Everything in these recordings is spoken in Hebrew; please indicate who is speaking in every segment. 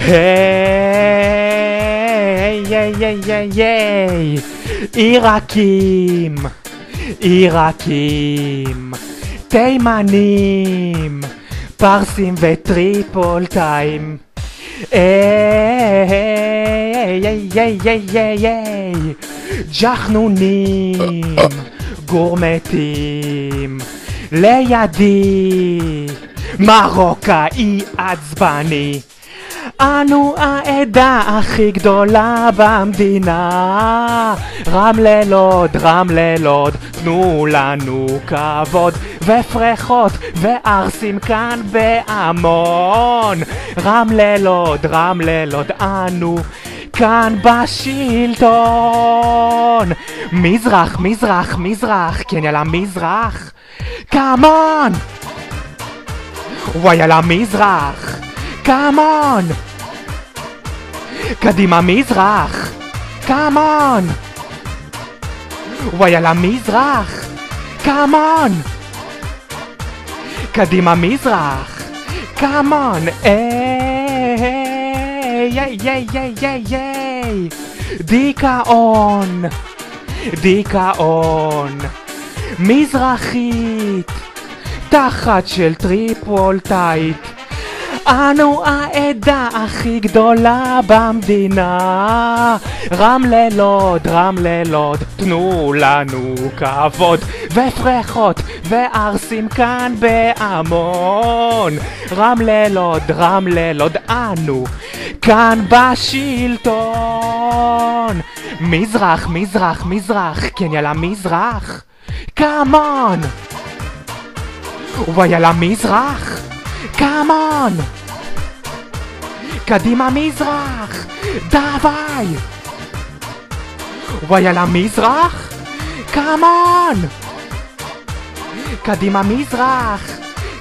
Speaker 1: היי, היי, היי, היי, היי, עיראקים, עיראקים, תימנים, פרסים וטריפולטאים. היי, היי, היי, היי, היי, ג'חנונים, גורמטים, לידי, מרוקאי עצבני. אנו העדה הכי גדולה במדינה, רמלה לוד, רמלה לוד, תנו לנו כבוד, ופרחות וערסים כאן בהמון. רמלה לוד, רמלה לוד, אנו כאן בשלטון. מזרח, מזרח, מזרח, כן יאללה מזרח, קאמון. וואי יאללה מזרח, קאמון. קדימה מזרח, קאמון. וואי יאללה מזרח, קאמון. קדימה מזרח, קאמון. איי, איי, איי, איי, איי, איי, דיכאון, דיכאון, מזרחית, תחת של טריפולטאית. אנו העדה הכי גדולה במדינה, רמלה לוד, רמלה לוד, תנו לנו כבוד, ופרחות וערסים כאן בהמון. רמלה לוד, רמלה לוד, אנו כאן בשלטון. מזרח, מזרח, מזרח, כן יאללה מזרח, קאמון. וואי יאללה מזרח, קאמון. קדימה מזרח, דווי. וואי יאללה מזרח, קאמון. קדימה מזרח,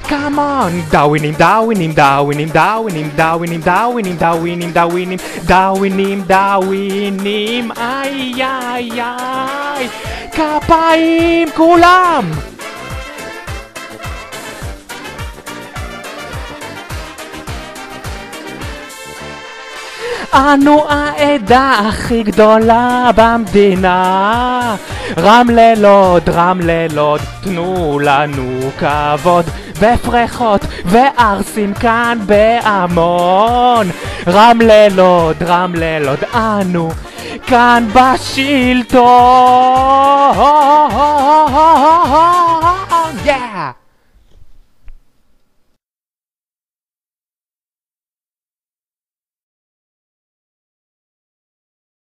Speaker 1: קאמון. דאווינים, דאווינים, דאווינים, דאווינים, דאווינים, דאווינים, דאווינים, דאווינים, דאווינים, דאווינים, איי איי איי, כפיים כולם. אנו העדה הכי גדולה במדינה, רמלה לוד, רמלה לוד, תנו לנו כבוד, ופרחות וערסים כאן בהמון. רמלה לוד, רמלה לוד, אנו כאן בשלטון. Yeah!